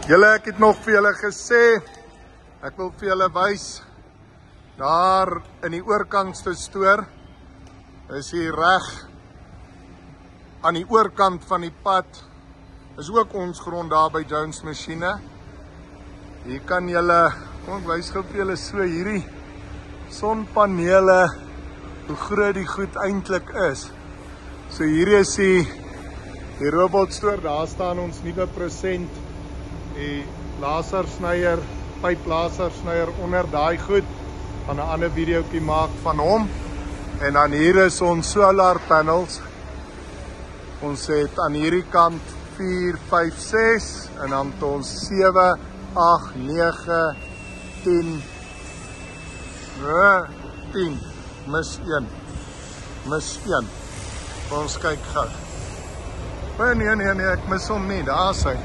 Julle, ek het nog vir julle gesê, ek wil vir julle wys, daar in die oorkantste stoor, is hier reg, aan die oorkant van die pad, is ook ons grond daar by Jones Masjiene. Hier kan julle, kom ek wys gou vir julle so hierdie sonpanele, hoe groot die goed eintlik is. So hier is die robotstoor, daar staan ons nuwe present, die lasersnyer, pyplasersnyer onder daai goed, gaan 'n ander videoetjie maak van hom. En dan hier is ons solar panels. Ons het aan hierdie kant 4, 5, 6 en dan het ons 7, 8, 9, 10, 10, mis 1. Ons kyk gou. Nee, ek mis hom nie, daar is hy.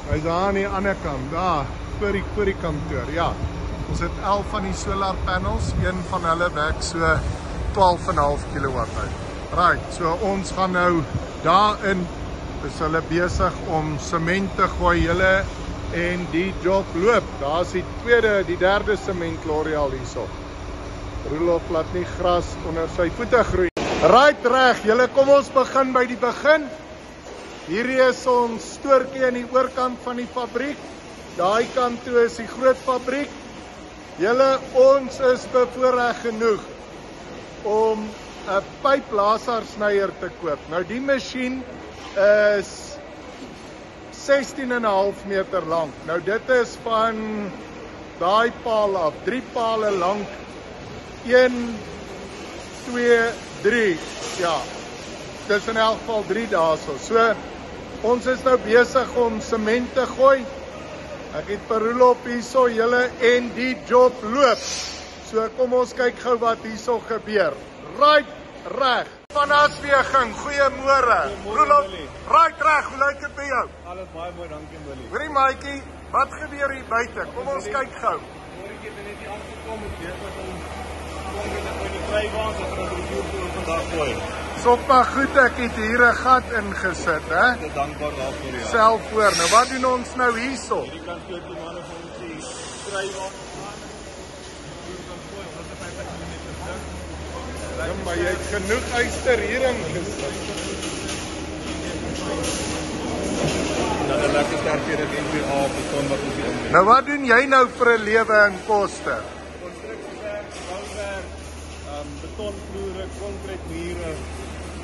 Hy is daar aan die ander kant, daar, voor die kantoor, ja. Ons het 11 van die solar panels, een van hulle werk so 12,5 kW uit. Right, so ons gaan nou daarin, is hulle besig om sement te gooi julle en die job loop. Daar is die derde sementlorry al hierso. Roelof laat nie gras onder sy voete groei. Right, reg, julle, kom ons begin by die begin. Hierdie is ons stoortjie aan die oorkant van die fabriek. Daai kant toe is die groot fabriek. Julle, ons is bevoorreg genoeg om 'n pyplasersnyer te koop. Nou die masjien is 16,5 meter lank. Nou dit is van daai paal af, 3 pale lank. 1, 2, 3. Ja. Dis in elk geval 3 daarso. So ons is nou besig om sement te gooi. Ek het per Roelof hierso julle en die job loop. So kom ons kyk gou wat hierso gebeur. Right, reg. Van Asweging, goeiemôre. Roelof, right, reg, hoe lyk dit by jou? Alles baie mooi, dankie Willie. Hoorie maatjie, wat gebeur hier buite? Kom ons kyk gou. Ek het net hier aangekom met besig om met die krywaans wat ons hier vandag gooi. Soppa goed, ek het hier 'n gat ingesit, hè? Ek is dankbaar daarvoor, ja. Self voor. Nou wat doen ons nou hierso? Hierdie kant toe die manne van ons die krywaans aan. Hier kan gooi, ons het 50 minute terug. Ja, maar jy het genoeg yster hierin gesit. Dan 'n lekker sterker NPA beton wat ons hier inbring. Nou wat doen jy nou vir 'n lewe en koste? Konstruksiewerk, bouwerk, betonvloere, konkreetmure,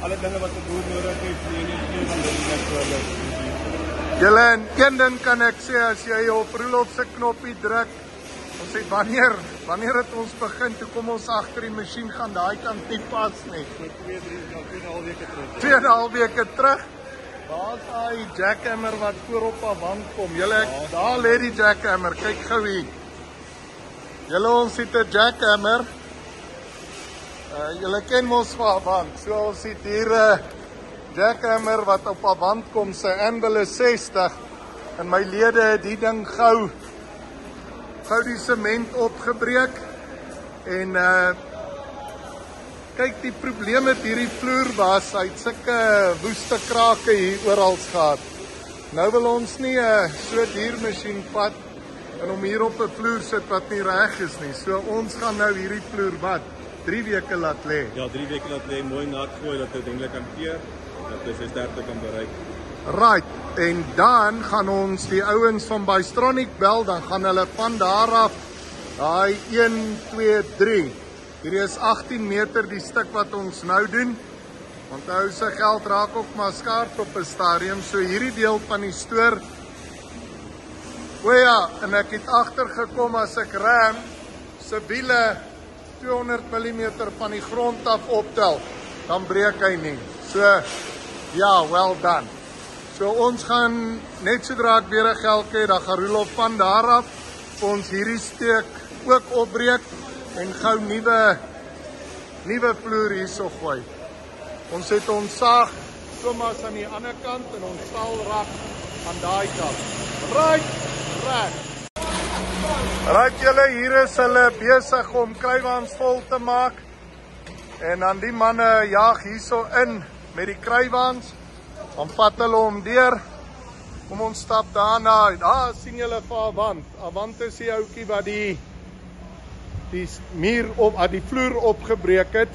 alle dinge wat 'n boer nodig het, die nie van dit net voor. Julle, en een ding kan ek sê, as jy op Roelof se knoppie druk, ons sê wanneer het ons begin, toe kom ons agter die masjien gaan daai kant nie pas nie. So 2,5 weke terug. 2,5 weke terug. Daar's daai jackhammer wat voor op 'n wand kom. Julle, daar lê die jackhammer. Kyk gou hier. Julle, ons het 'n jackhammer. Julle ken mos van 'n wand. So ons het hier 'n jackhammer wat op 'n wand kom. Sy angle is 60 en my lede het die ding gou die sement opgebreek en kyk, die probleem met hierdie vloer was, hy het sulke woeste krake hier oral gehad. Nou wil ons nie 'n so duur masjien vat en hom hier op 'n vloer sit wat nie reg is nie. So ons gaan nou hierdie vloer wat 3 weke laat lê. Ja, 3 weke laat lê, mooi nat gooi dat dit eintlik kan keer, dat dit sy sterkte kan bereik. Right, en dan gaan ons die ouens van Bystronic bel, dan gaan hulle van daar af, daai 1, 2, 3. Hierdie is 18 meter die stuk wat ons nou doen. Onthou, se geld raak ook maar skaars op 'n stadium, so hierdie deel van die stoor. O ja, en ek het agtergekom as ek ram se wiele 200 mm van die grond af optel, dan breek hy nie. So, ja, well done. So ons gaan, net sodra ek weer 'n geldjie het, dan gaan Roelof van daar af, ons hierdie steek ook opbreek, en gou nuwe vloer hierso gooi. Ons het ons saag somas aan die ander kant, en ons staalrak aan daai kant. Right, reg. Right julle, hier is hulle besig om krywaans vol te maak. En dan die manne jaag hierso in met die krywaans. Dan vat hulle hom deur. Kom ons stap daarna. Daar sien julle vir Avant. Avant is die ouetjie wat die vloer opgebreek het.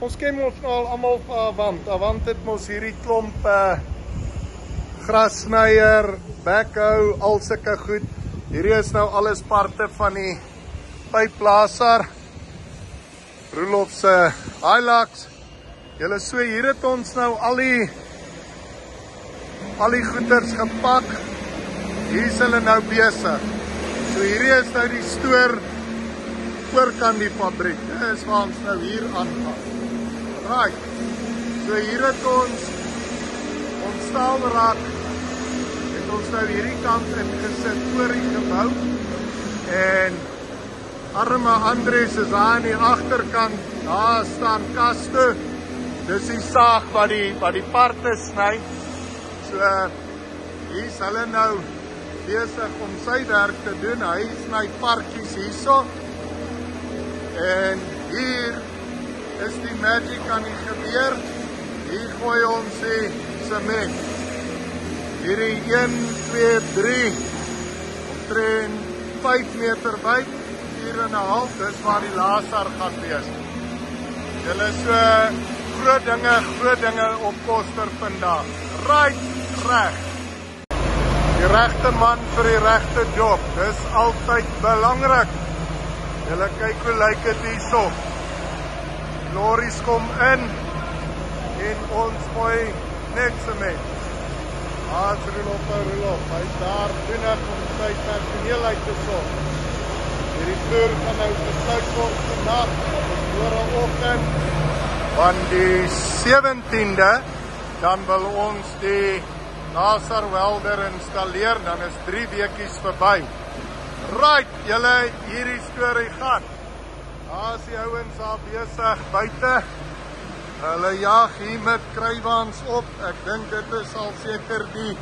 Ons ken ons nou al almal vir Avant. Avant het mos hierdie klomp grassnyer, backhoe, al sulke goed. Hierdie is nou alles parte van die pyplaser. Roelof se Hilux. Julle so hier het ons nou al die goeders gepak. Hier is hulle nou besig. So hierdie is nou die stoor voorkant die fabriek. Dit is waar ons nou hier aangaan. Right. So hier het ons staalrak het ons nou hierdie kant ingesit voor die gebou. En arme Andries is daar aan die agterkant. Daar staan kaste. Dis die saag wat die parte sny. So hier is hulle nou besig om sy werk te doen. Hy sny parkies hierso. En hier is die magic aan die gebeur. Hier gooi ons die sement. Hierdie 1, 2, 3 omtrent 5 meter wyd, 4,5, dis waar die laser gaan wees. Julle so groot dinge op Koster vandag. Right, reg. Die regte man vir die regte job, dis altyd belangrik. Julle kyk hoe lyk dit hierso. Lorries kom in en ons gooi net sement. Roelof, hy is daar binnen om sy personeel uit te sorg. Hierdie vloer gaan nou gesluit word vandag, morgenoggend. Van die 17de, dan wil ons die laser welder installeer, dan is 3 weekies verby. Right, julle, hierdie storie gaan. Daar is die ouens al besig buite. Hulle jag hier met kruiwaans op. Ek dink dit is al seker die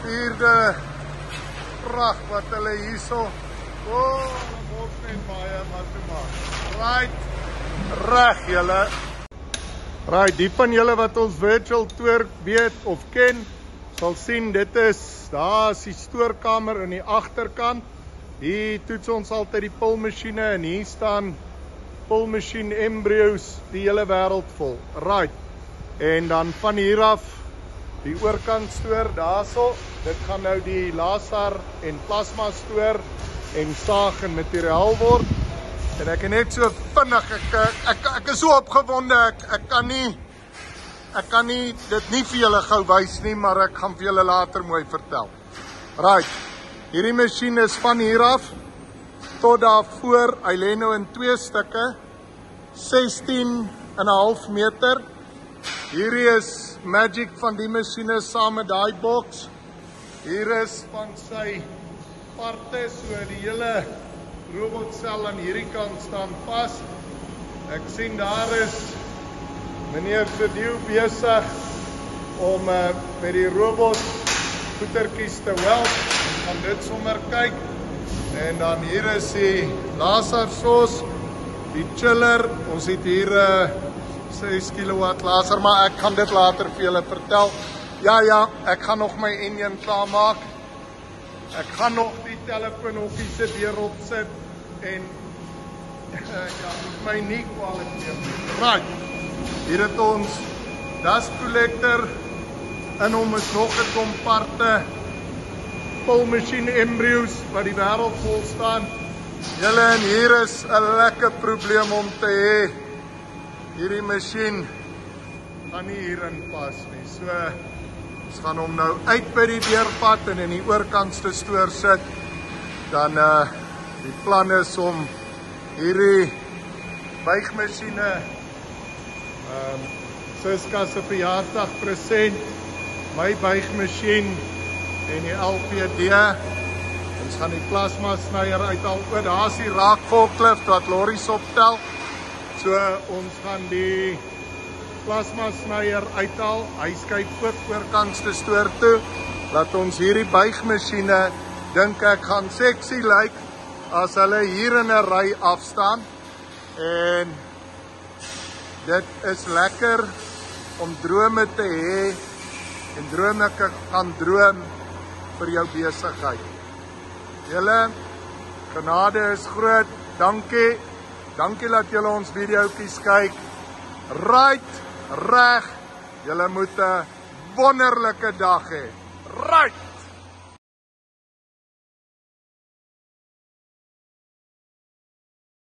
4de vracht wat hulle hierso. Hulle mos net baie maar te maak. Right, reg julle. Right, die van julle wat ons virtual tour weet of ken, sal sien dit is, daar is die stoorkamer in die agterkant. Hier toets ons altyd die pulmachine en hier staan pulmachine embryos die hele wêreld vol. Right. En dan van hier af die oorkant stoor daarso. Dit gaan nou die laser en plasma stoor en saag en materiaal word. En ek net so vinnig ek is so opgewonde ek kan nie dit nie vir julle gou wys nie, maar ek gaan vir julle later mooi vertel. Right. Hierdie masjien is van hier af tot daar voor, hy lê nou in 2 stukke, 16,5 meter. Hierdie is magic van die masjiene saam met daai box. Hier is van sy parte, so die hele robotsel aan hierdie kant staan vas. Ek sien daar is meneer Verdieu besig om met die robot voetertjies te weld. Ons gaan dit sommer kyk. En dan hier is die laser source, die chiller. Ons het hier 6 kilowatt laser, maar ek gaan dit later vir julle vertel. Ja, ek gaan nog my enjin klaar maak. Ek gaan nog die telefoonhokkie se deur opsit en moet my nie kwaliteer. Right. Hier het ons dust collector. In hom is nog 'n klomp parte pulmachine embryos wat die wêreld vol staan. Julle, en hier is 'n lekker probleem om te hê. Hierdie masjien gaan nie hierin pas nie. So ons gaan hom nou uit by die deurvat en in die oorkantste stoor sit. Dan die plan is om hierdie buigmasjiene Siska se verjaarsdag present, my buigmasjien en die LPD. Ons gaan die plasma snyer uithaal. Daar is die raakvolklift wat lorries optel. So ons gaan die plasma snyer uithaal. Hy skuif ook oorkantste stoor toe. Laat ons hierdie buigmasjiene, dink ek gaan seksie lyk as hulle hier in 'n ry afstaan. En dit is lekker om drome te hê en drome kan droom vir jou besigheid. Julle, genade is groot. Dankie. Dankie dat julle ons videoetjies kyk. Right, reg. Julle moet 'n wonderlike dag hê. Right.